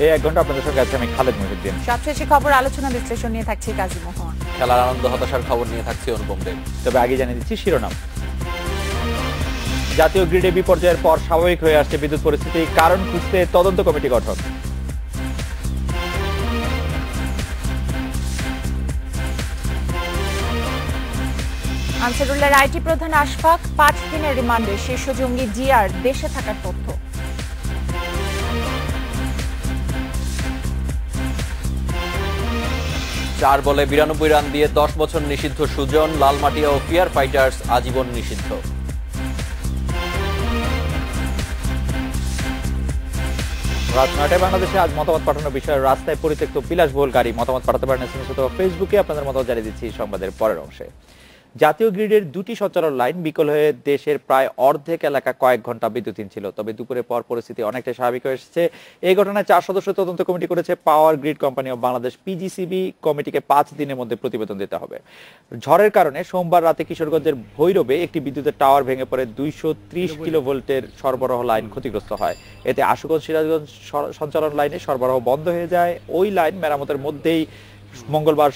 এই 1 ঘন্টা আপনাদের সঙ্গে আছে আমি খালেদ মহিউদ্দিন। সবশেষে খবর, আলোচনা, বিশ্লেষণ নিয়ে থাকছে কাজী মোহন। খেলার আনন্দ হতাশার খবর নিয়ে থাকছে অনুপম দেব। তবে আগে জানিয়ে দিচ্ছি শিরোনাম। জাতীয় গ্রিডে বিপর্যয়ের পর স্বাভাবিক হয়ে আসছে বিদ্যুৎ পরিস্থিতি, কারণ খুঁজতে তদন্ত কমিটি গঠন। আনসারুল্লাহর আইটি প্রধান আশফাক 5 দিনের রিমান্ডে, শীর্ষ জঙ্গি জিয়ার দেশে থাকার তথ্য। চার বলে 92 রান দিয়ে 10 বছর নিষিদ্ধ সুজন, লালমাটিয়া ও ফিয়ার ফাইটার্স আজীবন নিষিদ্ধ। রাত 9টায় বাংলাদেশে আজ মতামত পাঠানোর বিষয়ে রাস্তায় পরিত্যক্ত বিলাসবহুল গাড়ি। মতামত পাঠাতে পারেন এসএমএস অথবা ফেসবুকে। আপনাদের মতামত জানিয়ে দিচ্ছি সংবাদের পরের অংশে। জাতীয় গ্রিডের 2টি সঞ্চালন লাইন বিকল হয়ে দেশের প্রায় অর্ধেক এলাকা কয়েক ঘন্টা বিদ্যুৎহীন ছিল। তবে দুপুরের পর পরিস্থিতি অনেকটাই স্বাভাবিক হয়ে এসেছে। এই ঘটনায় 4 সদস্য তদন্ত কমিটি করেছে power grid company of Bangladesh PGCB. কমিটিকে 5 দিনের মধ্যে প্রতিবেদন দিতে হবে। ঝড়ের কারণে সোমবার রাতে কিশোরগঞ্জের ভৈরবে একটি বিদ্যুতের টাওয়ার ভেঙে পড়ে 230 কিলোভোল্টের সরবরাহ লাইন ক্ষতিগ্রস্ত হয়। এতে আশুগঞ্জ সিরাজগঞ্জ সঞ্চালন লাইনে সরবরাহ বন্ধ হয়ে যায়। ওই লাইন মেরামতের মধ্যেই মঙ্গলবার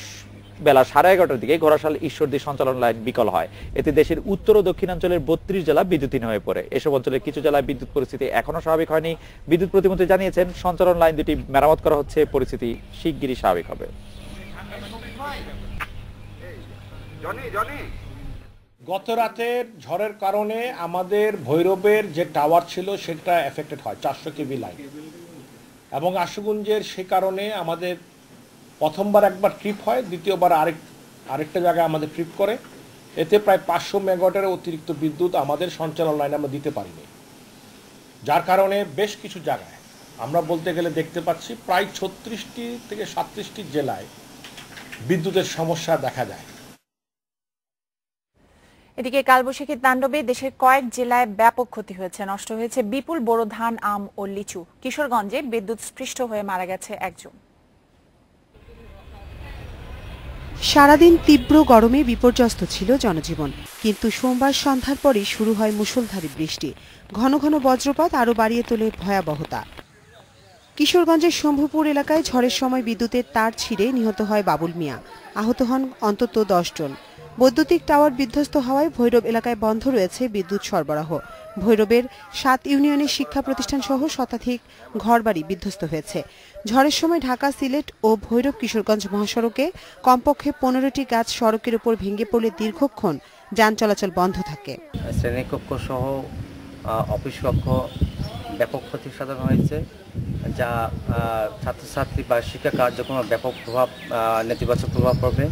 বেলা 11:30টার দিকে ঘোড়াশাল ঈশ্বরদী সঞ্চালন লাইন বিকল হয়। এতে দেশের উত্তর ও দক্ষিণাঞ্চলের 32 জেলা বিদ্যুৎহীন হয়ে পড়ে। এসব অঞ্চলের কিছু জেলায় বিদ্যুৎ পরিস্থিতি এখনো স্বাভাবিক হয়নি। বিদ্যুৎ প্রতিমন্ত্রী জানিয়েছেন, সঞ্চালন লাইন দুটি মেরামত করা হচ্ছে, পরিস্থিতি শিগগিরই স্বাভাবিক হবে। গত রাতের ঝড়ের কারণে আমাদের ভৈরবের যে টাওয়ার ছিল সেটা এফেক্টেড হয়, 400 কেভি লাইন, এবং আশুগঞ্জের সে কারণে আমাদের প্রথমবার একবার ট্রিপ হয়, দ্বিতীয়বার আরেকটা জায়গায় আমাদের ট্রিপ করে। এতে প্রায় 500 মেগাওয়াটের অতিরিক্ত বিদ্যুৎ আমাদের সঞ্চালন লাইনে আমরা দিতে পারিনি, যার কারণে বেশ কিছু জায়গায় আমরা বলতে গেলে দেখতে পাচ্ছি প্রায় 36টি থেকে 37টি জেলায় বিদ্যুতের সমস্যা দেখা যায়। এদিকে কালবৈশাখীর তাণ্ডবে দেশের কয়েক জেলায় ব্যাপক ক্ষতি হয়েছে। নষ্ট হয়েছে বিপুল বোরো ধান, আম ও লিচু। কিশোরগঞ্জে বিদ্যুৎ স্পৃষ্ট হয়ে মারা গেছে একজন। সারাদিন তীব্র গরমে বিপর্যস্ত ছিল জনজীবন, কিন্তু সোমবার সন্ধ্যার পরই শুরু হয় মুষলধারে বৃষ্টি। ঘন ঘন বজ্রপাত আরও বাড়িয়ে তোলে ভয়াবহতা। কিশোরগঞ্জের শম্ভুপুর এলাকায় ঝড়ের সময় বিদ্যুতের তার ছিঁড়ে নিহত হয় বাবুল মিয়া। আহত হন অন্তত 10 জন। বৈদ্যুতিক টাওয়ার বিধ্বস্ত হওয়ায় ভৈরব এলাকায় বন্ধ রয়েছে বিদ্যুৎ সরবরাহ। ভৈরবের 7 ইউনিয়নের শিক্ষা প্রতিষ্ঠান সহ শতাধিক ঘরবাড়ি বিধ্বস্ত হয়েছে। ঝড়ের সময় ঢাকা, সিলেট ও ভৈরব কিশোরগঞ্জ মহাসড়কে কমপক্ষে 15টি গাছ সড়কের উপর ভেঙে পড়লে দীর্ঘক্ষণ যান চলাচল বন্ধ থাকে। শ্রেণীকক্ষ সহ অফিস কক্ষ ব্যাপক ক্ষতির সাধন হয়েছে, যা ছাত্রছাত্রী বা শিক্ষা কার্যক্রমে ব্যাপক নেতিবাচক প্রভাব পড়বে।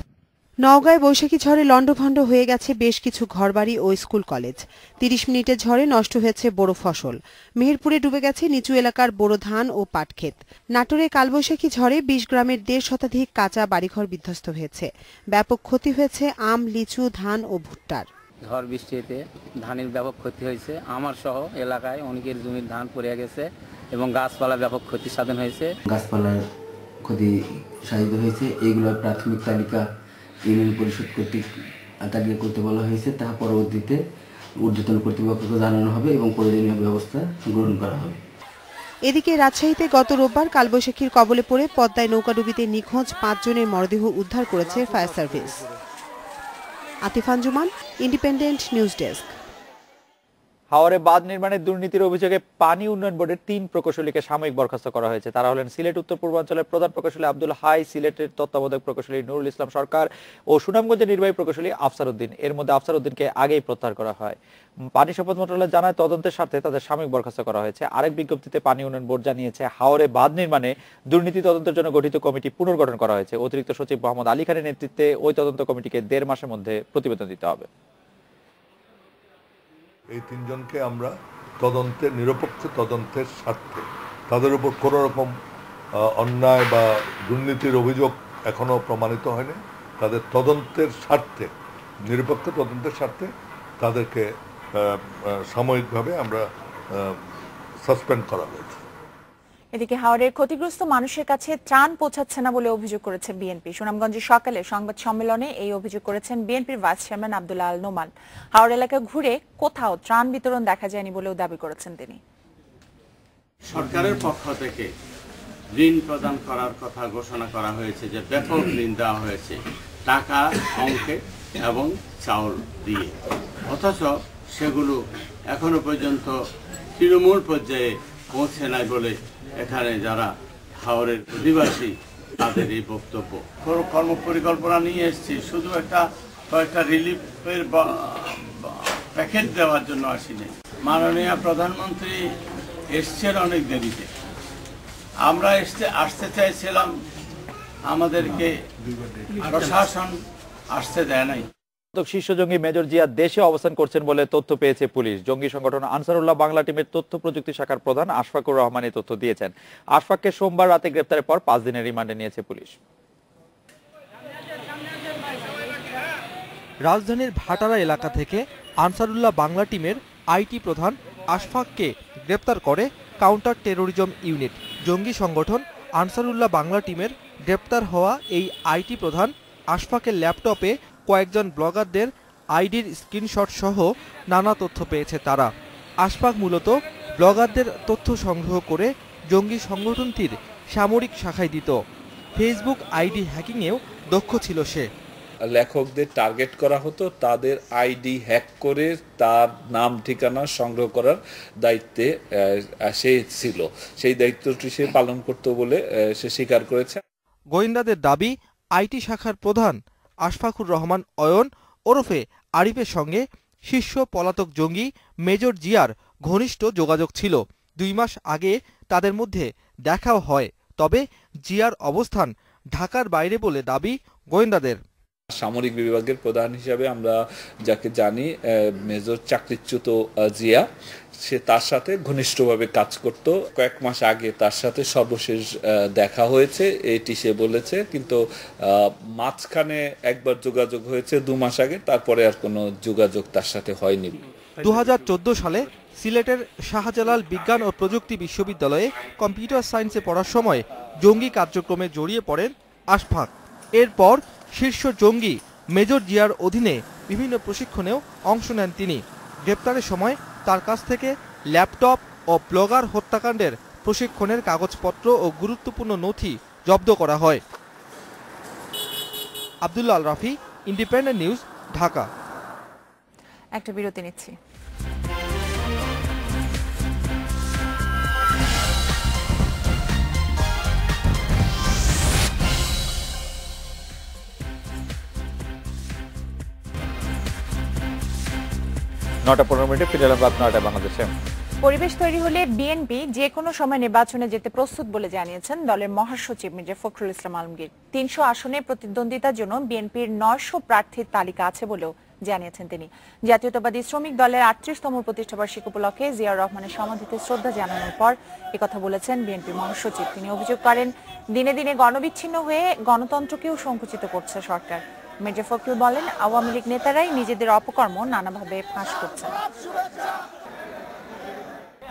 নওগাঁয় বৈশাখী ঝড়ে লণ্ডভণ্ড হয়ে গেছে বেশ কিছু ঘরবাড়ি ও স্কুল কলেজ। 30 মিনিটের ঝড়ে নষ্ট হয়েছে বোরো ফসল। মেহেরপুরে ডুবে গেছে নিচু এলাকার বোরো ধান ও পাট ক্ষেত। নাটোরে কালবৈশাখী ঝড়ে 20 গ্রামের 1.5 শতাধিক কাঁচা বাড়িঘর বিধ্বস্ত হয়েছে। ব্যাপক ক্ষতি হয়েছে আম, লিচু, ধান ও ভুট্টার। ঝড় বৃষ্টিতে ধানের ব্যাপক ক্ষতি হয়েছে। আমার সহ এলাকায় অনেকের জমির ধান পড়ে গেছে এবং গাছপালা ব্যাপক ক্ষতি সাধন হয়েছে। গাছপালার ক্ষতি সাধিত হয়েছে। এইগুলোর প্রাথমিক তালিকা ইউনিয়ন পরিষদ কর্তৃক তালিকা করতে বলা হয়েছে। তাহা পরবর্তীতে ঊর্ধ্বতন কর্তৃপক্ষকে জানানো হবে এবং প্রয়োজনীয় ব্যবস্থা গ্রহণ করা হবে। এদিকে রাজশাহীতে গত রোববার কালবৈশাখীর কবলে পড়ে পদ্মায় নৌকাডুবিতে নিখোঁজ 5 জনের মরদেহ উদ্ধার করেছে fire service. Atifan Zuman, Independent news desk. হাওরে বাঁধ নির্মাণের দুর্নীতির অভিযোগে পানি উন্নয়ন বোর্ডের 3 প্রকৌশলীকে সাময়িক বরখাস্ত করা হয়েছে। তারা হলেন সিলেট উত্তর পূর্বাঞ্চলের প্রধান প্রকৌশলী আব্দুল হাই, সিলেটের তত্ত্বাবধায়ক প্রকৌশলী নুরুল ইসলাম সরকার ও সুনামগঞ্জের নির্বাহী প্রকৌশলী আফসার উদ্দিন। এর মধ্যে আফসার উদ্দিনকে আগেই প্রত্যাহার করা হয়। পানি সম্পদ মন্ত্রণালয় জানায়, তদন্তের স্বার্থে তাদের সাময়িক বরখাস্ত করা হয়েছে। আরেক বিজ্ঞপ্তিতে পানি উন্নয়ন বোর্ড জানিয়েছে, হাওরে বাঁধ নির্মাণে দুর্নীতি তদন্তের জন্য গঠিত কমিটি পুনর্গঠন করা হয়েছে। অতিরিক্ত সচিব মোহাম্মদ আলী খানের নেতৃত্বে ওই তদন্ত কমিটিকে 1.5 মাসের মধ্যে প্রতিবেদন দিতে হবে। এই 3 জনকে আমরা তদন্তের নিরপেক্ষ তদন্তের স্বার্থে, তাদের উপর কোনো রকম অন্যায় বা দুর্নীতির অভিযোগ এখনো প্রমাণিত হয়নি, তাদের তদন্তের স্বার্থে, নিরপেক্ষ তদন্তের স্বার্থে তাদেরকে সাময়িকভাবে আমরা সাসপেন্ড করা হয়েছে। এদিকে হাওরের ক্ষতিগ্রস্ত মানুষের কাছে ত্রাণ পৌঁছাচ্ছে না বলে অভিযোগ করেছে বিএনপি। সুনামগঞ্জে সকালে সংবাদ সম্মেলনে এই অভিযোগ করেছেন বিএনপির ভাইস চেয়ারম্যান আব্দুল্লাহ আল নোমান। হাওর এলাকায় ঘুরে কোথাও ত্রাণ বিতরণ দেখা যায়নি বলেও দাবি করেছেন তিনি। সরকারের পক্ষ থেকে ঋণ প্রদান করার কথা ঘোষণা করা হয়েছে, যে ব্যাপক ঋণ দেওয়া হয়েছে টাকা অঙ্কে এবং চাউল দিয়ে, অথচ সেগুলো এখনো পর্যন্ত তৃণমূল পর্যায়ে পৌঁছে নাই বলে এখানে যারা হাওরের অধিবাসী তাদের এই বক্তব্য। কর্ম পরিকল্পনা নিয়ে এসেছি, শুধু কয়েকটা রিলিফের প্যাকেট দেওয়ার জন্য আসিনি। মাননীয় প্রধানমন্ত্রী এসছেন অনেক দেরিতে, আমরা আসতে চাইছিলাম, আমাদেরকে প্রশাসন আসতে দেয় নাই। শীর্ষ জঙ্গি মেজর জিয়া দেশে অবস্থান করছেন বলে তথ্য পেয়েছে পুলিশ। জঙ্গি সংগঠন আনসারুল্লাহ বাংলা টিমের তথ্য প্রযুক্তি শাখার প্রধান আশফাকুর রহমান এই তথ্য দিয়েছেন। আশফাককে সোমবার রাতে গ্রেপ্তারের পর 5 দিনের রিমান্ডে নিয়েছে পুলিশ। রাজধানীর ভাটারা এলাকা থেকে আনসারুল্লাহ বাংলা টিমের আইটি প্রধান আশফাককে গ্রেপ্তার করে কাউন্টার টেরোরিজম ইউনিট। জঙ্গি সংগঠন আনসারুল্লাহ বাংলা টিমের গ্রেপ্তার হওয়া এই আইটি প্রধান আশফাকের ল্যাপটপে কয়েকজন ব্লগারদের আইডির স্ক্রিনশট সহ নানা তথ্য পেয়েছে তারা। আশফাক মূলত ব্লগারদের তথ্য সংগ্রহ করে জঙ্গি সংগঠনটির সামরিক শাখায় দিত। ফেসবুক আইডি হ্যাকিংয়েও দক্ষ ছিল সে। লেখকদের টার্গেট করা হতো, তাদের আইডি হ্যাক করে তার নাম ঠিকানা সংগ্রহ করার দায়িত্বে সে ছিল। সেই দায়িত্বটি সে পালন করত বলে সে স্বীকার করেছে। গোয়েন্দাদের দাবি, আইটি শাখার প্রধান আশফাকুর রহমান অয়ন ওরফে আরিফের সঙ্গে শীর্ষ পলাতক জঙ্গি মেজর জিয়ার ঘনিষ্ঠ যোগাযোগ ছিল। 2 মাস আগে তাদের মধ্যে দেখাও হয়, তবে জিয়ার অবস্থান ঢাকার বাইরে বলে দাবি গোয়েন্দাদের। সামরিক বিভাগের প্রধান হিসাবে আমরা যাকে জানি মেজর চাকরিচ্যুত জিয়া, সে তার সাথে ঘনিষ্ঠভাবে কাজ করত। কয়েক মাস আগে তার সাথে সর্বশেষ দেখা হয়েছে এটি সে বলেছে, কিন্তু মাঝখানে একবার যোগাযোগ হয়েছে 2 মাস আগে, তারপরে আর কোনো যোগাযোগ তার সাথে হয়নি। 2014 সালে সিলেটের শাহজালাল বিজ্ঞান ও প্রযুক্তি বিশ্ববিদ্যালয়ে কম্পিউটার সায়েন্সে পড়ার সময় জঙ্গি কার্যক্রমে জড়িয়ে পড়েন আশফাক। এরপর শীর্ষ জঙ্গি মেজর জিয়ার অধীনে বিভিন্ন প্রশিক্ষণেও অংশ নেন তিনি। গ্রেপ্তারের সময় তার কাছ থেকে ল্যাপটপ ও ব্লগার হত্যাকাণ্ডের প্রশিক্ষণের কাগজপত্র ও গুরুত্বপূর্ণ নথি জব্দ করা হয়। Abdullah Al Rafi, independent news, Dhaka. একটা বিরতি নিচ্ছি। নটা 15 মিনিটে ফিরে এলাম রাত 9টায় বাংলাদেশে। পরিবেশ তৈরি হলে বিএনপি যে কোনো সময় নির্বাচনে যেতে প্রস্তুত বলে জানিয়েছেন দলের মহাসচিব মির্জা ফখরুল ইসলাম আলমগীর। 300 আসনে প্রতিদ্বন্দ্বিতার জন্য বিএনপির 900 প্রার্থীর তালিকা আছে বলেও জানিয়েছেন তিনি। জাতীয়তাবাদী শ্রমিক দলের 38তম প্রতিষ্ঠাবার্ষিকী উপলক্ষে জিয়াউর রহমানের সমাধিতে শ্রদ্ধা জানানোর পর একথা বলেছেন বিএনপির মহাসচিব। তিনি অভিযোগ করেন, দিনে দিনে গণবিচ্ছিন্ন হয়ে গণতন্ত্রকেও সংকুচিত করছে সরকার। মির্জা ফখরুল বলেন, আওয়ামী লীগ নেতারাই নিজেদের অপকর্ম নানাভাবে ফাঁস করছেন।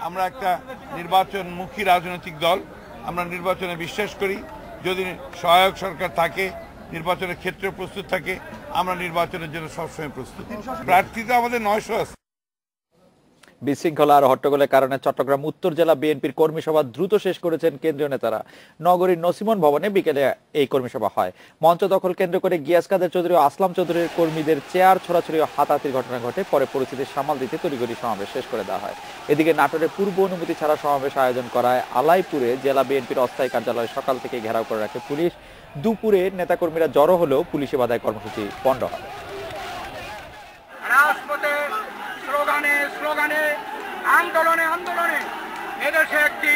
আমরা একটা নির্বাচনমুখী রাজনৈতিক দল, আমরা নির্বাচনে বিশ্বাস করি। যদি সহায়ক সরকার থাকে, নির্বাচনের ক্ষেত্রে প্রস্তুত থাকে, আমরা নির্বাচনের জন্য সবসময় প্রস্তুত। প্রার্থী তো আমাদের 900 আছে। বিশৃঙ্খলা আর হট্টগোলের কারণে চট্টগ্রাম উত্তর জেলা বিএনপির কর্মী সভা দ্রুত শেষ করেছেন কেন্দ্রীয় নেতারা। নগরীর নসিমন ভবনে বিকেলে এই কর্মী সভা হয়। মঞ্চ দখল কেন্দ্র করে গিয়াস কাদের চৌধুরী ও আসলাম চৌধুরীর কর্মীদের চেয়ার ছোড়াছড়ি ও হাতাহাতির ঘটনা ঘটে। পরে পরিস্থিতি সামাল দিতে তড়িঘড়ি সমাবেশ শেষ করে দেওয়া হয়। এদিকে নাটোরে পূর্ব অনুমতি ছাড়া সমাবেশ আয়োজন করায় আলাইপুরে জেলা বিএনপির অস্থায়ী কার্যালয় সকাল থেকে ঘেরাও করে রাখে পুলিশ। দুপুরে নেতাকর্মীরা জড়ো হলেও পুলিশে বাধায় কর্মসূচি পণ্ড হয়। আন্দোলনে আন্দোলনে এদেশে একটি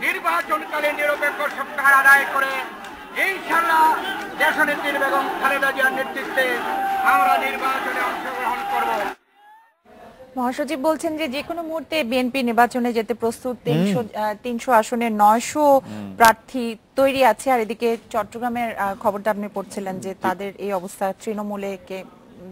নির্বাচনকালীন নিরপেক্ষ সংস্কার আদায় করে ইনশাআল্লাহ দেশনেত্রী বেগম খালেদা জিয়ার নেতৃত্বে আমরা নির্বাচনে অংশগ্রহণ করব। মহাসচিব বলছেন যে কোনো মুহূর্তে বিএনপি নির্বাচনে যেতে প্রস্তুত। 300 আসনে 900 প্রার্থী তৈরি আছে। আর এদিকে চট্টগ্রামের খবরটা আপনি পড়ছিলেন যে তাদের এই অবস্থা, তৃণমূলে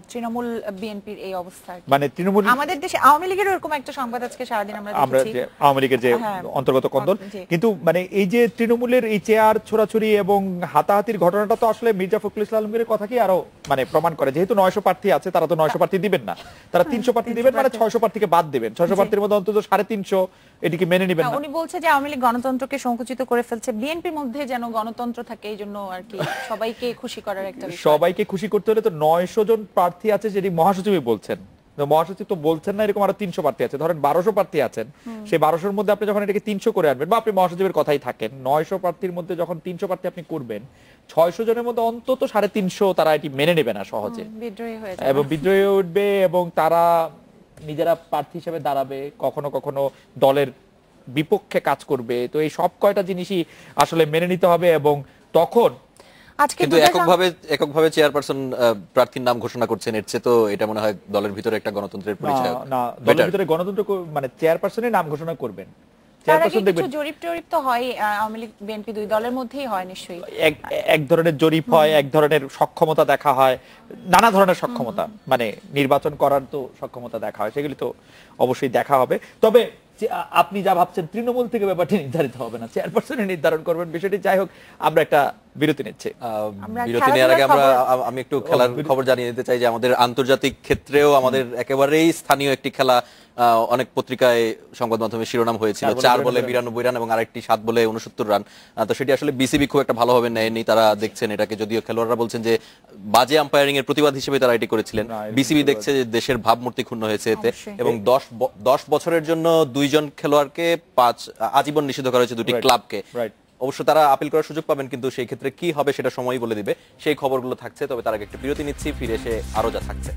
তৃণমূল বিএনপির এই অবস্থা? মানে তৃণমূল, আমাদের দেশে আওয়ামী লীগের এরকম একটা সংবাদ আজকে সারাদিন আমরা দেখেছি, যে আওয়ামী লীগের যে অন্তর্গত কন্দল, কিন্তু মানে এই যে তৃণমূলের এই চেয়ার ছোড়াছুড়ি এবং হাতাহাতির ঘটনাটা তো আসলে মির্জা ফখরুল ইসলাম আলমগীরের কথা কি আরো মানে প্রমাণ করে, যেহেতু 900 প্রার্থী আছে, তারা তো 900 প্রার্থী দিবেন না, তারা 300 প্রার্থী দিবেন, মানে 600 প্রার্থীকে বাদ দিবেন, 600 প্রার্থীর মধ্যে অন্তত 350 এটিকে মেনে নেবেন না। উনি বলছে যে আওয়ামী লীগ গণতন্ত্রকে সংকুচিত করে ফেলছে, বিএনপির মধ্যে যেন গণতন্ত্র থাকে, এই জন্য আর কি সবাইকে খুশি করার একটা বিষয়। সবাইকে খুশি করতে হলে তো 900 জন প্রার্থী আছে, যেটি মহাসচিবই বলছেন, মহাসচিব তো বলছেন না এরকম আরো 300 প্রার্থী আছে, ধরেন 1200 প্রার্থী আছেন, সেই 1200-র মধ্যে আপনি যখন এটাকে 300 করে আনবেন, বা আপনি মহাসচিবের কথাই থাকেন, 900 প্রার্থীর মধ্যে যখন 300 প্রার্থী আপনি করবেন, 600 জনের মধ্যে অন্তত 350 তারা এটি মেনে নেবে না সহজে, বিদ্রোহী হয়ে যাবে এবং বিদ্রোহী উঠবে, এবং তারা নিজেরা প্রার্থী হিসেবে দাঁড়াবে, কখনো কখনো দলের বিপক্ষে কাজ করবে। তো এই সব কয়টা জিনিসই আসলে মেনে নিতে হবে, এবং তখন কিন্তু এককভাবে চেয়ারপারসন প্রার্থীর নাম ঘোষণা করছেন, এর চেয়ে তো এটা মনে হয় দলের ভিতরে একটা গণতন্ত্রের পরিচয় না, দলের ভিতরে গণতন্ত্র মানে চেয়ারপারসনের নাম ঘোষণা করবেন, চেয়ারপারসন দেখবেন জরিপ তো হয়, আওয়ামী লীগ বিএনপি দুই দলের মধ্যেই হয় নিশ্চয়ই, এক ধরনের জরিপ হয়, এক ধরনের সক্ষমতা দেখা হয়, নানা ধরনের সক্ষমতা, মানে নির্বাচন করার তো সক্ষমতা দেখা হয়, সেগুলি তো অবশ্যই দেখা হবে। তবে আপনি যা ভাবছেন তৃণমূল থেকে ব্যাপারটি নির্ধারিত হবে না, চেয়ারপারসনে নির্ধারণ করবেন বিষয়টি। যাই হোক, আমরা একটা বিরতি নিচ্ছি। বিরতি নেওয়ার আগে আমি একটু খেলার খবর জানিয়ে দিতে চাই যে আমাদের আন্তর্জাতিক ক্ষেত্রেও আমাদের একেবারেই স্থানীয় একটি খেলা অনেক পত্রিকায় সংবাদ মাধ্যমে শিরোনাম হয়েছিল, 4 বলে 92 রান এবং আরেকটি 7 বলে 69 রান। তো সেটি আসলে বিসিবি খুব একটা ভালোভাবে নেয়নি, তারা দেখছেন এটাকে, যদিও খেলোয়াড়রা বলছেন যে বাজে আম্পায়ারিং এর প্রতিবাদ হিসেবে তারা এটি করেছিলেন। বিসিবি দেখছে যে দেশের ভাবমূর্তি ক্ষুণ্ণ হয়েছে এতে, এবং 10 বছরের জন্য 2 জন খেলোয়াড়কে আজীবন নিষিদ্ধ করা হয়েছে 2টি ক্লাবকে। অবশ্য তারা আপিল করার সুযোগ পাবেন, কিন্তু সেই ক্ষেত্রে কি হবে সেটা সময়ই বলে দিবে। সেই খবরগুলো থাকছে, তবে তার আগে একটা বিরতি নিচ্ছি, ফিরে এসে আরো যা থাকছে।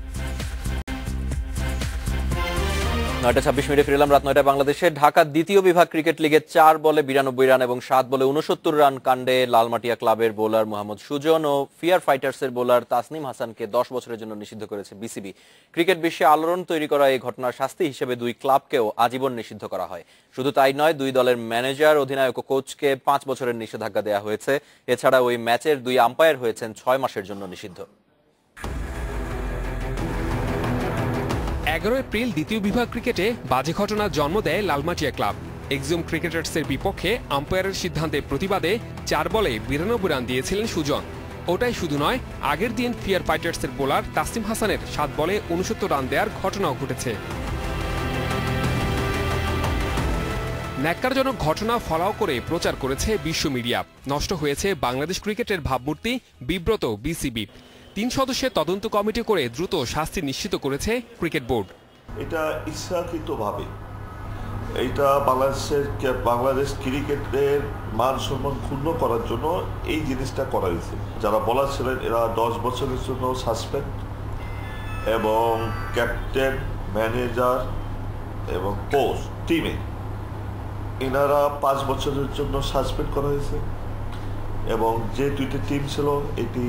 9:26 ফিরে এলাম রাত 9টায় বাংলাদেশে। ঢাকা দ্বিতীয় বিভাগ ক্রিকেট লিগে 4 বলে 92 রান এবং 7 বলে 69 রান কাণ্ডে লালমাটিয়া ক্লাবের বোলার মোহাম্মদ সুজন ও ফিয়ার ফাইটার্সের বোলার তাসনিম হাসানকে 10 বছরের জন্য নিষিদ্ধ করেছে বিসিবি। ক্রিকেট বিশ্বে আলোড়ন তৈরি করা এই ঘটনার শাস্তি হিসেবে 2 ক্লাবকেও আজীবন নিষিদ্ধ করা হয়। শুধু তাই নয়, 2 দলের ম্যানেজার, অধিনায়ক ও কোচকে 5 বছরের নিষেধাজ্ঞা দেওয়া হয়েছে। এছাড়া ওই ম্যাচের 2 আম্পায়ার হয়েছেন 6 মাসের জন্য নিষিদ্ধ। 11 এপ্রিল দ্বিতীয় বিভাগ ক্রিকেটে বাজে ঘটনার জন্ম দেয় লালমাটিয়া ক্লাব। এক্সিম ক্রিকেটার্সের বিপক্ষে আম্পায়ারের সিদ্ধান্তের প্রতিবাদে 4 বলে 92 রান দিয়েছিলেন সুজন। ওটাই শুধু নয়, আগের দিন ফিয়ার ফাইটার্সের বোলার তাসনিম হাসানের 7 বলে 69 রান দেওয়ার ঘটনাও ঘটেছে। ন্যাক্কারজনক ঘটনা ফলাও করে প্রচার করেছে বিশ্ব মিডিয়া। নষ্ট হয়েছে বাংলাদেশ ক্রিকেটের ভাবমূর্তি, বিব্রত বিসিবি। 3 সদস্যের তদন্ত কমিটি করে দ্রুত শাস্তি নিশ্চিত করেছে ক্রিকেট বোর্ড। এটা ইচ্ছাকৃতভাবে এইটা বাংলাদেশ ক্রিকেটের মান সম্মান ক্ষুণ্ণ করার জন্য এই জিনিসটা করা হয়েছে। যারা বলার ছিলেন এরা 10 বছরের জন্য সাসপেন্ড, এবং ক্যাপ্টেন, ম্যানেজার এবং কোচ টিমে এনারা 5 বছরের জন্য সাসপেন্ড করা হয়েছে, এবং যে 2টি টিম ছিল এটি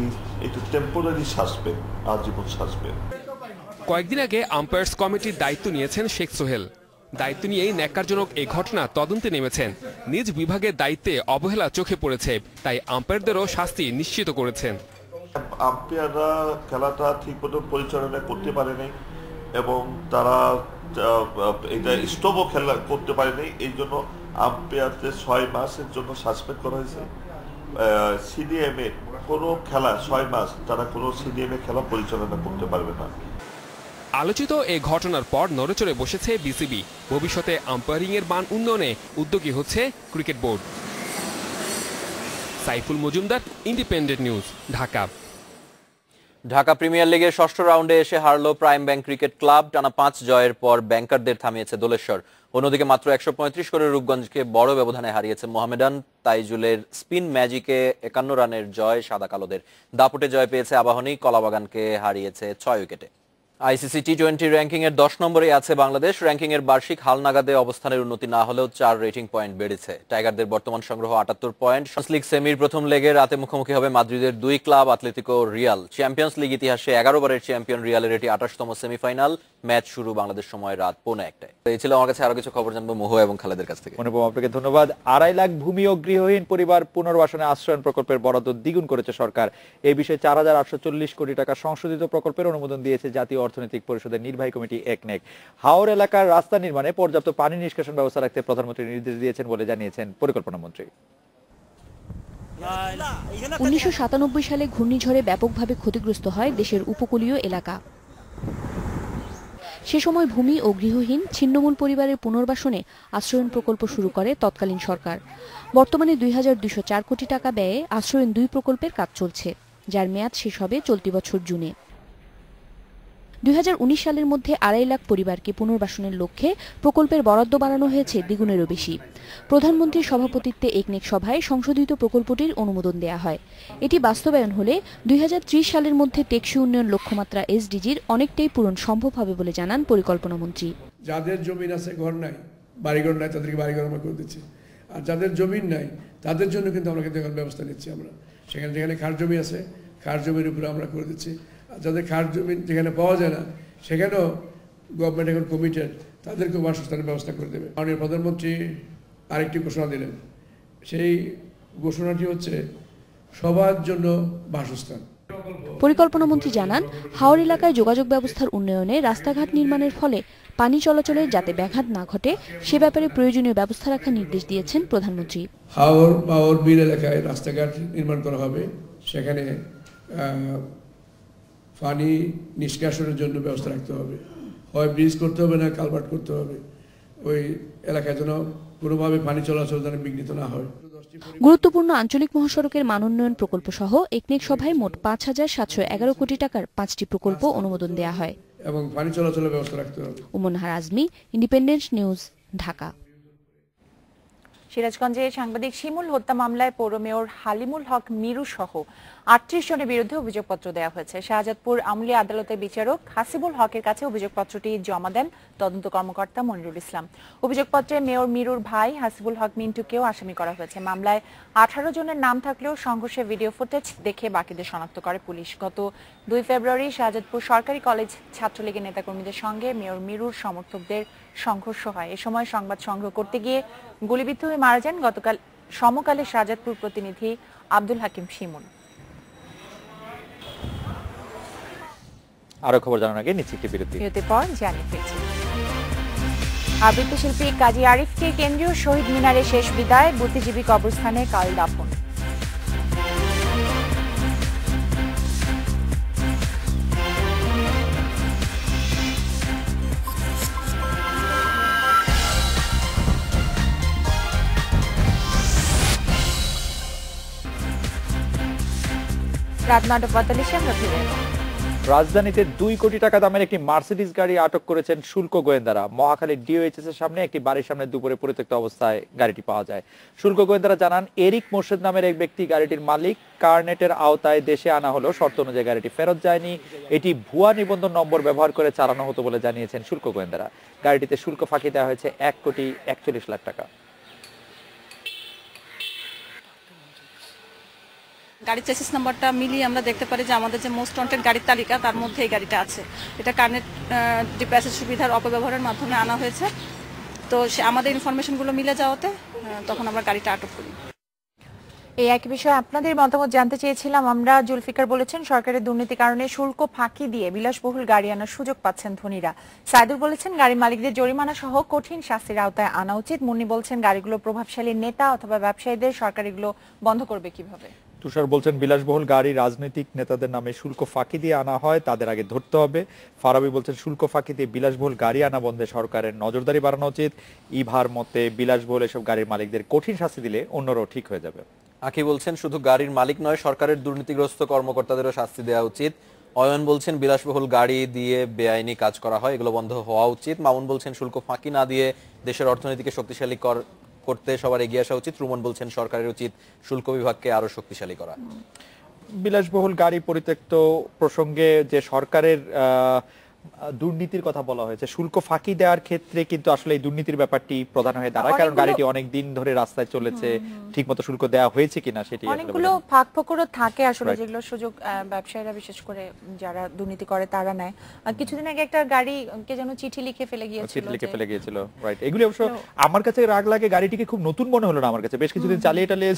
টেম্পোরারি সাসপেন্ড, আজীবন সাসপেন্ড। কয়েকদিন আগে আম্পায়ার্স কমিটির দায়িত্ব নিয়েছেন শেখ সোহেল। দায়িত্ব নিয়েই ন্যাক্কারজনক এই ঘটনা তদন্তে নেমেছেন। নিজ বিভাগের দায়িত্বে অবহেলা চোখে পড়েছে, তাই আম্পায়ারদেরও শাস্তি নিশ্চিত করেছেন। আম্পায়াররা খেলাটা ঠিকমতো পরিচালনা করতে পারেনি, এবং তারা এটা স্টপও খেলা করতে পারেনি, এই জন্য আম্পায়ারদের 6 মাসের জন্য সাসপেন্ড করা হয়েছে। সিডিএম এ কোনো খেলা 6 মাস তারা কোনো সিডিএম এ খেলা পরিচালনা করতে পারবে না। আলোচিত এই ঘটনার পর নড়েচড়ে বসেছে বিসিবি। ভবিষ্যতে আম্পায়ারিং এর মান উন্নয়নে উদ্যোগী হচ্ছে cricket board. Saiful Majumdar, independent news, Dhaka. Dhaka premier লিগের 6ষ্ঠ রাউন্ডে এসে হারল প্রাইম ব্যাংক ক্রিকেট ক্লাব। টানা 5 জয়ের পর ব্যাংকারদের থামিয়েছে দোলেশ্বর। অন্যদিকে মাত্র 135 করে রূপগঞ্জকে বড় ব্যবধানে হারিয়েছে মোহামেডান। তাইজুলের স্পিন ম্যাজিকে 51 রানের জয় সাদা কালোদের। দাপুটে জয় পেয়েছে আবাহনী, কলাবাগানকে হারিয়েছে 6 উইকেটে। আইসিসি টি20 র্যাঙ্কিং এর 10 নম্বরে আছে বাংলাদেশ। র্যাঙ্কিং এর বার্ষিক হালনাগাদে অবস্থানের উন্নতি না হলেও 4 রেটিং পয়েন্ট বেড়েছে। টাইগারদের বর্তমান সংগ্রহ 78 পয়েন্ট। চ্যাম্পিয়ন্স লিগ সেমির প্রথম লেগে রাতে মুখোমুখি হবে মাদ্রিদের দুই club Atletico Real. Champions league ইতিহাসে 11 বারের চ্যাম্পিয়ন রিয়ালের এটি 28তম সেমিফাইনাল। ম্যাচ শুরু বাংলাদেশ সময় রাত 1:15টায়। এই ছিল আমার কাছে আরো কিছু খবর জানবো মোহ এবং খালেদের কাছ থেকে। অনুপম, আপনাকে ধন্যবাদ। 2.5 লাখ ভূমি ও গৃহহীন পরিবার পুনর্বাসনে আশ্রয়ন প্রকল্পের বরাদ্দ দ্বিগুণ করেছে সরকার। এই বিষয়ে 4,840 কোটি টাকা সংশোধিত প্রকল্পের অনুমোদন দিয়েছে জাতীয় অর্থনৈতিক পরিষদের নির্বাহী কমিটি একনেক। হাওর এলাকার রাস্তা নির্মাণে পর্যাপ্ত পানি নিষ্কাশন ব্যবস্থা রাখতে প্রধানমন্ত্রী নির্দেশ দিয়েছেন বলে জানিয়েছেন পরিকল্পনা মন্ত্রী। 1997 সালে ঘূর্ণিঝড়ে ব্যাপকভাবে ক্ষতিগ্রস্ত হয় দেশের উপকূলীয় এলাকা। সে সময় ভূমি ও গৃহহীন ছিন্নমূল পরিবারের পুনর্বাসনে আশ্রয়ন প্রকল্প শুরু করে তৎকালীন সরকার। বর্তমানে 2,204 কোটি টাকা ব্যয়ে আশ্রয়ন 2 প্রকল্পের কাজ চলছে, যার মেয়াদ শেষ হবে চলতি বছর জুনে। 2019 সালের মধ্যে 2.5 লাখ পরিবারকে পুনর্বাসনের লক্ষ্যে প্রকল্পের বরাদ্দ বাড়ানো হয়েছে দ্বিগুণেরও বেশি। প্রধানমন্ত্রীর সভাপতিত্বে একনেক সভায় সংশোধিত প্রকল্পটির অনুমোদন দেয়া হয়। এটি বাস্তবায়ন হলে 2030 সালের মধ্যে টেকসই উন্নয়ন লক্ষ্যমাত্রা এসডিজির অনেকটাই পূরণ সম্ভব হবে বলে জানান পরিকল্পনা মন্ত্রী। যাদের জমিন আছে, ঘর নাই, বাড়িঘর নাই, তাদেরকে বাড়িঘর আমরা করে দিচ্ছি। আর যাদের জমিন নাই তাদের জন্য কিন্তু আমরা কিন্তু এখন ব্যবস্থা নিচ্ছি। আমরা সেখানে যেখানে খাস জমি আছে, খাস জমির উপরে আমরা করে দিচ্ছি। যাদের খাস জমি যেখানে পাওয়া যায় না সেখানেও গভর্নমেন্ট এখন কমিটেড, তাদেরকেও বাসস্থানের ব্যবস্থা করে দেবে। মাননীয় প্রধানমন্ত্রী আরেকটি ঘোষণা দিলেন, সেই ঘোষণাটি হচ্ছে সবার জন্য বাসস্থান। পরিকল্পনা মন্ত্রী জানান, হাওর এলাকায় যোগাযোগ ব্যবস্থার উন্নয়নে রাস্তাঘাট নির্মাণের ফলে পানি চলাচলের যাতে ব্যাঘাত না ঘটে সে ব্যাপারে প্রয়োজনীয় ব্যবস্থা রাখার নির্দেশ দিয়েছেন প্রধানমন্ত্রী। হাওর বিল এলাকায় রাস্তাঘাট নির্মাণ করা হবে, সেখানে পানি নিষ্কাশনের জন্য ব্যবস্থা রাখতে হবে। হয় ব্রিজ করতে হবে না কালভার্ট করতে হবে, ওই এলাকায় যেন কোনোভাবে পানি চলাচল যেন বিঘ্নিত না হয়। গুরুত্বপূর্ণ আঞ্চলিক মহাসড়কের মান উন্নয়ন প্রকল্প সহ একনেক সভায় মোট 5,711 কোটি টাকার 5টি প্রকল্প অনুমোদন দেয়া হয় এবং পানি চলাচলের ব্যবস্থা রাখতে হবে। উমনহার আজমি, ইন্ডিপেন্ডেন্ট নিউজ, ঢাকা। সিরাজগঞ্জে সাংবাদিক শিমুল হত্যা মামলায় পৌর মেয়র হালিমুল হক মিরু সহ 38 জনের বিরুদ্ধে অভিযোগপত্র দেওয়া হয়েছে। শাহজাদপুর আমলি আদালতের বিচারক হাসিবুল হকের কাছে অভিযোগপত্রটি জমা দেন তদন্ত কর্মকর্তা মনিরুল ইসলাম। অভিযোগপত্রে মেয়র মিরুর ভাই হাসিবুল হক মিন্টুকেও আসামি করা হয়েছে। মামলায় 18 জনের নাম থাকলেও সংঘর্ষের ভিডিও ফুটেজ দেখে বাকিদের শনাক্ত করে পুলিশ। গত 2 ফেব্রুয়ারি শাহজাদপুর সরকারি কলেজ ছাত্রলীগের নেতাকর্মীদের সঙ্গে মেয়র মিরুর সমর্থকদের সংঘর্ষ হয়। এ সময় সংবাদ সংগ্রহ করতে গিয়ে গুলিবিদ্ধ হয়ে মারা যান গতকাল সমকালে শাহজাদপুর প্রতিনিধি আব্দুল হাকিম শিমুল। আরো খবর জানার আগে নিচ্ছি একটি বিরতি। বিরতির পর জানিয়ে ফিরছি। আবৃত্তি শিল্পী কাজী আরিফকে কেন্দ্রীয় শহীদ মিনারে শেষ বিদায়, বুদ্ধিজীবী কবরস্থানে কাল দাফন। রাত 9:45 আমরা ফিরে এলাম। রাজধানীতে 2 কোটি টাকা দামের একটি মার্সিডিজ গাড়ি আটক করেছেন শুল্ক গোয়েন্দারা। মহাখালী ডিওএইচএস এর সামনে একটি বাড়ির সামনে দুপুরে পরিত্যক্ত অবস্থায় গাড়িটি পাওয়া যায়। শুল্ক গোয়েন্দারা জানান, এরিক মোর্শেদ নামের এক ব্যক্তি গাড়িটির মালিক। কার্নেটের আওতায় দেশে আনা হলো, শর্ত অনুযায়ী গাড়িটি ফেরত যায়নি। এটি ভুয়া নিবন্ধন নম্বর ব্যবহার করে চালানো হতো বলে জানিয়েছেন শুল্ক গোয়েন্দারা। গাড়িটিতে শুল্ক ফাঁকি দেওয়া হয়েছে 1,41 লাখ টাকা। গাড়ির চেসিস নাম্বারটা মিলিয়ে আমরা দেখতে পারি যে আমাদের যে মোস্ট ওয়ান্টেড গাড়ির তালিকা তার মধ্যে এই গাড়িটা আছে। এটা কার্নেট ডিপ্যাসেজ সুবিধার অপব্যবহারের মাধ্যমে আনা হয়েছে। তো আমাদের ইনফরমেশনগুলো মিলে যাওয়াতে তখন আমরা গাড়িটা আটক করি। এই একই বিষয়ে আপনাদের মতামত জানতে চেয়েছিলাম আমরা। জুলফিকার বলেছেন, সরকারের দুর্নীতির কারণে শুল্ক ফাঁকি দিয়ে বিলাসবহুল গাড়ি আনার সুযোগ পাচ্ছেন ধনীরা। সাইদুল বলেছেন, গাড়ি মালিকদের জরিমানা সহ কঠিন শাস্তির আওতায় আনা উচিত। মুন্নি বলছেন, গাড়িগুলো প্রভাবশালী নেতা অথবা ব্যবসায়ীদের, সরকার এগুলো বন্ধ করবে কিভাবে? তুষার বলছেন, বিলাসবহুল গাড়ি রাজনৈতিক নেতাদের নামে শুল্ক ফাঁকি দিয়ে আনা হয়, তাদের আগে ধরতে হবে। ফারাবি বলছেন, শুল্ক ফাঁকি দিয়ে বিলাসবহুল গাড়ি আনা বন্ধে সরকারের নজরদারি বাড়ানো উচিত। ইভার মতে, বিলাসবহুল এসব গাড়ির মালিকদের কঠিন শাস্তি দিলে অন্যরাও ঠিক হয়ে যাবে। আকি বলছেন, শুধু গাড়ির মালিক নয়, সরকারের দুর্নীতিগ্রস্ত কর্মকর্তাদেরও শাস্তি দেওয়া উচিত। অয়ন বলছেন, বিলাসবহুল গাড়ি দিয়ে বেআইনি কাজ করা হয়, এগুলো বন্ধ হওয়া উচিত। মামুন বলছেন, শুল্ক ফাঁকি না দিয়ে দেশের অর্থনীতিকে শক্তিশালী করতে সবার এগিয়ে আসা উচিত। রুমন বলছেন, সরকারের উচিত শুল্ক বিভাগকে আরো শক্তিশালী করা। বিলাসবহুল গাড়ি পরিত্যক্ত প্রসঙ্গে যে সরকারের দুর্নীতির কথা বলা হয়েছে, শুল্ক ফাঁকি দেওয়ার ক্ষেত্রে কিন্তু আসলে এই দুর্নীতির ব্যাপারটি প্রধান হয়ে দাঁড়ায়, কারণ গাড়িটি অনেক দিন ধরে রাস্তায় চলেছে, ঠিকমতো শুল্ক দেওয়া হয়েছে কিনা সেটি অনেকগুলো ফাঁক ফোকরও থাকে আসলে, যেগুলো সুযোগ ব্যবসায়ীরা বিশেষ করে যারা দুর্নীতি করে তারা নেয়। কিছুদিন আগে একটা গাড়ি কে যেন চিঠি লিখে ফেলে গিয়েছিল, রাইট। এগুলি অবশ্য আমার কাছে রাগ লাগে, গাড়িটিকে খুব নতুন মনে হলো না আমার কাছে, বেশ কিছুদিন চালিয়ে টালিয়ে।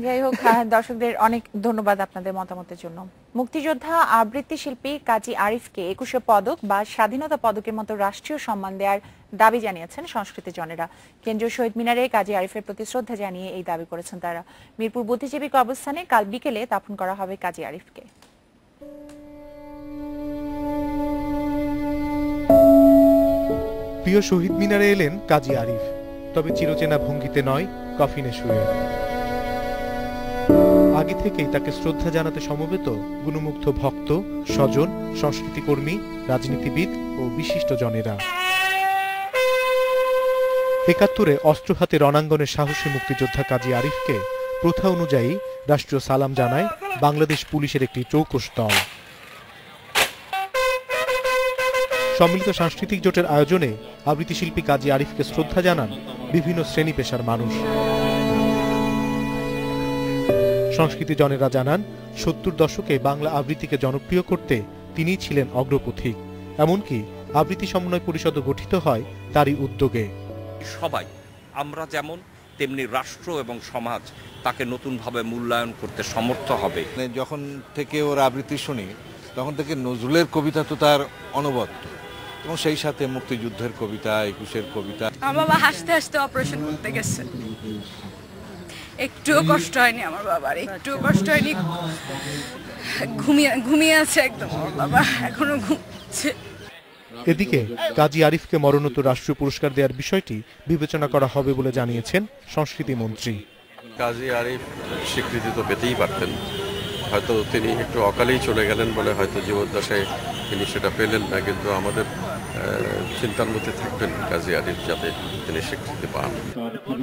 যাই হোক, দর্শকদের অনেক ধন্যবাদ আপনাদের মতামতের জন্য। মুক্তিযোদ্ধা আবৃত্তি শিল্পী কাজী আরিফকে 21শে পদক বা স্বাধীনতা পদকের মতো রাষ্ট্রীয় সম্মান দেওয়ার দাবি জানিয়েছেন সংস্কৃতি জনেরা। কেন্দ্রীয় শহীদ মিনারে কাজী আরিফের প্রতি শ্রদ্ধা জানিয়ে এই দাবি করেছেন তারা। মিরপুর বুদ্ধিজীবী কবরস্থানে কাল বিকেলে দাফন করা হবে কাজী আরিফকে। প্রিয় শহীদ মিনারে এলেন কাজী আরিফ, তবে চিরচেনা ভঙ্গিতে নয়, কফিনে শুয়ে। আগে থেকেই তাকে শ্রদ্ধা জানাতে সমবেত গুণমুগ্ধ ভক্ত, স্বজন, সংস্কৃতিকর্মী, রাজনীতিবিদ ও বিশিষ্ট জনেরা। ৭১ অস্ত্র হাতে রণাঙ্গনে সাহসী মুক্তিযোদ্ধা কাজী আরিফকে প্রথা অনুযায়ী রাষ্ট্রীয় সালাম জানায় বাংলাদেশ পুলিশের একটি চৌকস দল। সম্মিলিত সাংস্কৃতিক জোটের আয়োজনে আবৃত্তি শিল্পী কাজী আরিফকে শ্রদ্ধা জানান বিভিন্ন শ্রেণী পেশার মানুষ। সংস্কৃতি জনেরা জানান ৭০ দশকে বাংলা আবৃত্তিকে জনপ্রিয় করতে তিনিই ছিলেন অগ্রপথিক। এমনকি আবৃত্তি সমন্বয় পরিষদও গঠিত হয় তারই উদ্যোগে। সবাই আমরা যেমন, তেমনি রাষ্ট্র এবং সমাজ তাকে নতুনভাবে মূল্যায়ন করতে সমর্থ হবে। যখন থেকে ওর আবৃত্তি শুনি তখন থেকে নজরুলের কবিতা তো তার অনবদ্য, এবং সেই সাথে মুক্তিযুদ্ধের কবিতা, ২১-এর কবিতা। আমার বাবা হাসতে হাসতে অপারেশন করতে গেছে, একটুও কষ্ট হয়নি আমার বাবার, একটুও কষ্ট হয়নি। ঘুমিয়ে আছে একদম আমার বাবা, এখনো ঘুমছে। এদিকে কাজী আরিফকে মরণোত্তর রাষ্ট্রীয় পুরস্কার দেওয়ার বিষয়টি বিবেচনা করা হবে বলে জানিয়েছেন সংস্কৃতি মন্ত্রী। কাজী আরিফ স্বীকৃতি তো পেতেই পারতেন, হয়তো তিনি একটু অকালেই চলে গেলেন বলে হয়তো জীবদ্দশায় তিনি সেটা পেলেন না, কিন্তু আমাদের চিন্তার মধ্যে থাকবেন কাজী আরিফ যাতে তিনি স্বীকৃতি পান।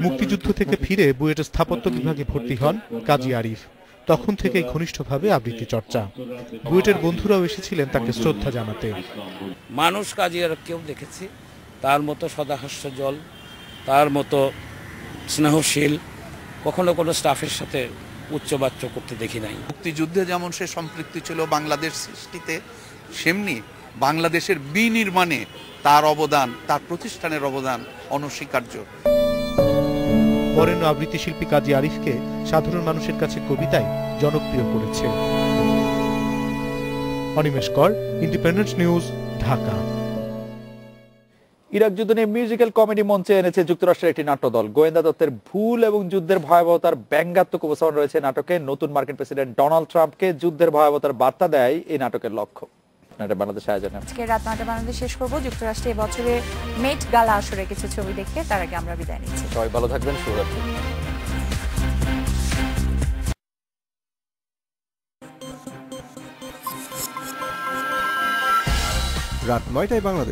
মুক্তিযুদ্ধ থেকে ফিরে বুয়েটের স্থাপত্য বিভাগে ভর্তি হন কাজী আরিফ। তখন থেকেই ঘনিষ্ঠভাবে আবৃত্তি চর্চা। বুয়েটের বন্ধুরাও এসেছিলেন তাকে শ্রদ্ধা জানাতে। মানুষ কাজী আরিফকেও দেখেছি, তার মতো সদাহাস্যজ্জ্বল, তার মতো স্নেহশীল, কখনো কোনো স্টাফের সাথে উচ্চবাচ্য করতে দেখি নাই। মুক্তিযুদ্ধে যেমন সে সম্পৃক্ত ছিল বাংলাদেশ সৃষ্টিতে, সেমনি বাংলাদেশের বিনির্মাণে তার অবদান, তার প্রতিষ্ঠানের অবদান অনস্বীকার্য। বরেণ্য আবৃত্তি শিল্পী কাজী আরিফকে সাধারণ মানুষের কাছে কবিতায় জনপ্রিয় করেছে। অনিমেষ কর, ইন্ডিপেন্ডেন্ট নিউজ, ঢাকা। ইরাক যুদ্ধ নিয়ে মিউজিক্যাল কমেডি মঞ্চে এনেছে যুক্তরাষ্ট্রের একটি নাট্যদল। গোয়েন্দা তত্ত্বের ভুল এবং যুদ্ধের ভয়াবহতার ব্যঙ্গাত্মক উপস্থাপন রয়েছে নাটকে। নতুন মার্কিন প্রেসিডেন্ট ডোনাল্ড ট্রাম্পকে যুদ্ধের ভয়াবহতার বার্তা দেয় এই নাটকের লক্ষ্য। বাংলাদেশ আয়োজনে আজকে রাত ৯টা বাংলাদেশ শেষ করবো। যুক্তরাষ্ট্রে এবছরে মেট গালা আসরে কিছু ছবি দেখে তার আগে আমরা বিদায় নিচ্ছি। সবাই ভালো থাকবেন, শুভরাত্রি। রাত ৯টায় বাংলাদেশ।